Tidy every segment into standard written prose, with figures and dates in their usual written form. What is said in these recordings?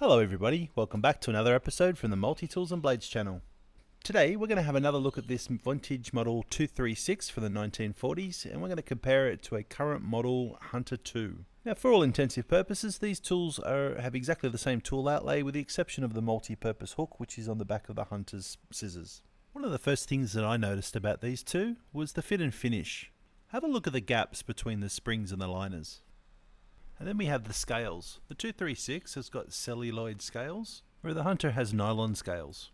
Hello everybody, welcome back to another episode from the Multi-Tools and Blades channel. Today we're going to have another look at this vintage model 236 from the 1940s, and we're going to compare it to a current model Hunter II. Now, for all intensive purposes, these tools have exactly the same tool outlay with the exception of the multi-purpose hook, which is on the back of the Hunter's scissors. One of the first things that I noticed about these two was the fit and finish. Have a look at the gaps between the springs and the liners. And then we have the scales. The 236 has got celluloid scales, where the Hunter has nylon scales.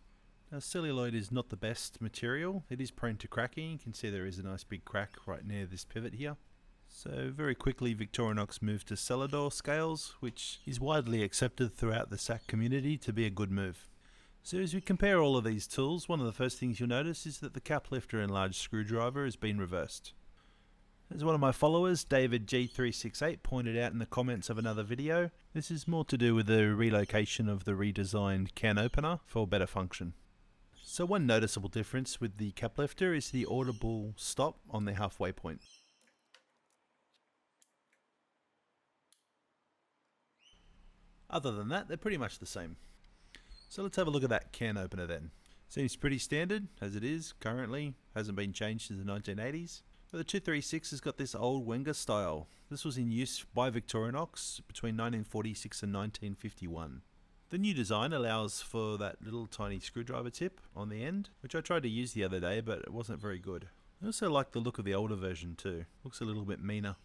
Now, celluloid is not the best material. It is prone to cracking. You can see there is a nice big crack right near this pivot here. So very quickly Victorinox moved to Celador scales, which is widely accepted throughout the SAC community to be a good move. So as we compare all of these tools, one of the first things you'll notice is that the cap lifter and large screwdriver has been reversed. As one of my followers, David G368, pointed out in the comments of another video, this is more to do with the relocation of the redesigned can opener for better function. So one noticeable difference with the cap lifter is the audible stop on the halfway point. Other than that, they're pretty much the same. So let's have a look at that can opener then. Seems pretty standard as it is currently, hasn't been changed since the 1980s. But the 236 has got this old Wenger style. This was in use by Victorinox between 1946 and 1951. The new design allows for that little tiny screwdriver tip on the end, which I tried to use the other day, but it wasn't very good. I also like the look of the older version too. Looks a little bit meaner.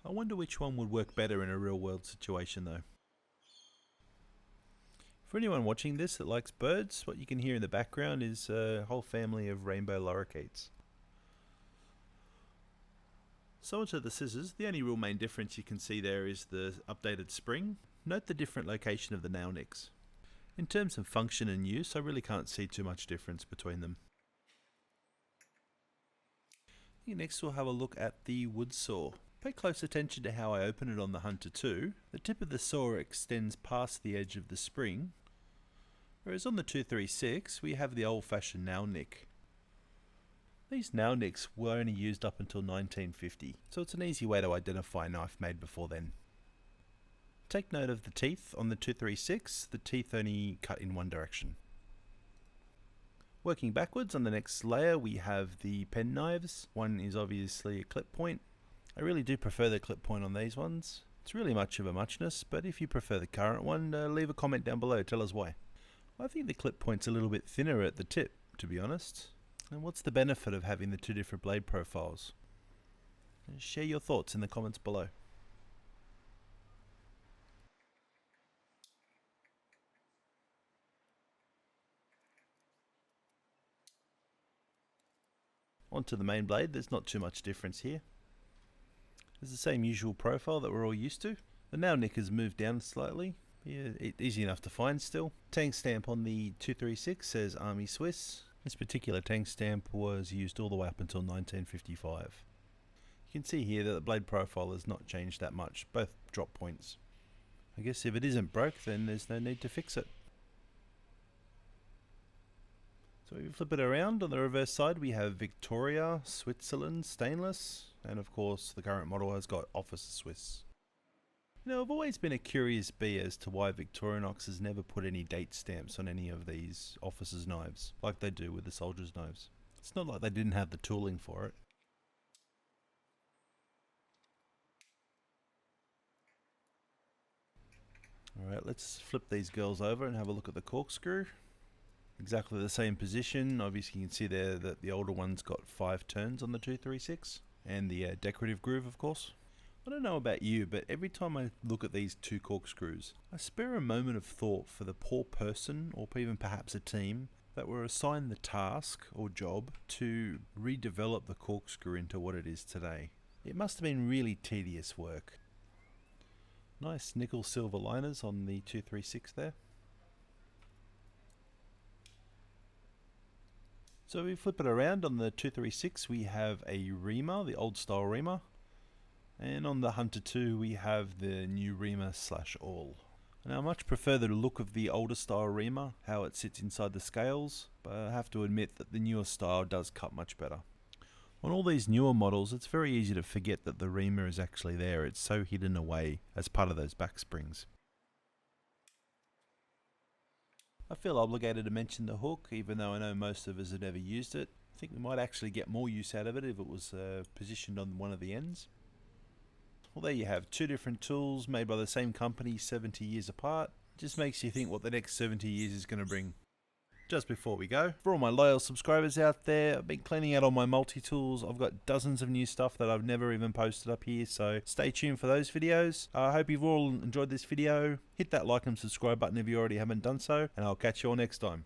I wonder which one would work better in a real world situation though. For anyone watching this that likes birds, what you can hear in the background is a whole family of rainbow lorikeets. So onto the scissors. The only real main difference you can see there is the updated spring. Note the different location of the nail nicks. In terms of function and use, I really can't see too much difference between them. Next we'll have a look at the wood saw. Pay close attention to how I open it on the Hunter II. The tip of the saw extends past the edge of the spring, whereas on the 236 we have the old-fashioned nail nick. These nail nicks were only used up until 1950, so it's an easy way to identify a knife made before then. Take note of the teeth on the 236, the teeth only cut in one direction. Working backwards, on the next layer we have the pen knives. One is obviously a clip point. I really do prefer the clip point on these ones. It's really much of a muchness, but if you prefer the current one, leave a comment down below, tell us why. I think the clip point's a little bit thinner at the tip, to be honest. And what's the benefit of having the two different blade profiles? Share your thoughts in the comments below. Onto the main blade, there's not too much difference here. It's the same usual profile that we're all used to. The nail nick has moved down slightly. Yeah, easy enough to find still. Tang stamp on the 236 says Army Swiss. This particular tang stamp was used all the way up until 1955. You can see here that the blade profile has not changed that much, both drop points. I guess if it isn't broke, then there's no need to fix it. So if we flip it around, on the reverse side we have Victoria, Switzerland, stainless, and of course the current model has got Officer Swiss. You know, I've always been a curious bee as to why Victorinox has never put any date stamps on any of these officers' knives, like they do with the soldiers' knives. It's not like they didn't have the tooling for it. Alright, let's flip these girls over and have a look at the corkscrew. Exactly the same position. Obviously you can see there that the older one's got 5 turns on the 236, and the decorative groove of course. I don't know about you, but every time I look at these two corkscrews, I spare a moment of thought for the poor person, or even perhaps a team, that were assigned the task or job to redevelop the corkscrew into what it is today. It must have been really tedious work. Nice nickel silver liners on the 236 there. So if we flip it around, on the 236 we have a Reamer, the old style Reamer. And on the Hunter II we have the new Reamer / all. Now I much prefer the look of the older style Reamer, how it sits inside the scales, but I have to admit that the newer style does cut much better. On all these newer models it's very easy to forget that the Reamer is actually there, it's so hidden away as part of those back springs. I feel obligated to mention the hook, even though I know most of us have never used it. I think we might actually get more use out of it if it was positioned on one of the ends. Well, there you have two different tools made by the same company 70 years apart. Just makes you think what the next 70 years is going to bring. Just before we go, for all my loyal subscribers out there, I've been cleaning out all my multi-tools. I've got dozens of new stuff that I've never even posted up here, so stay tuned for those videos. I hope you've all enjoyed this video. Hit that like and subscribe button if you already haven't done so, and I'll catch you all next time.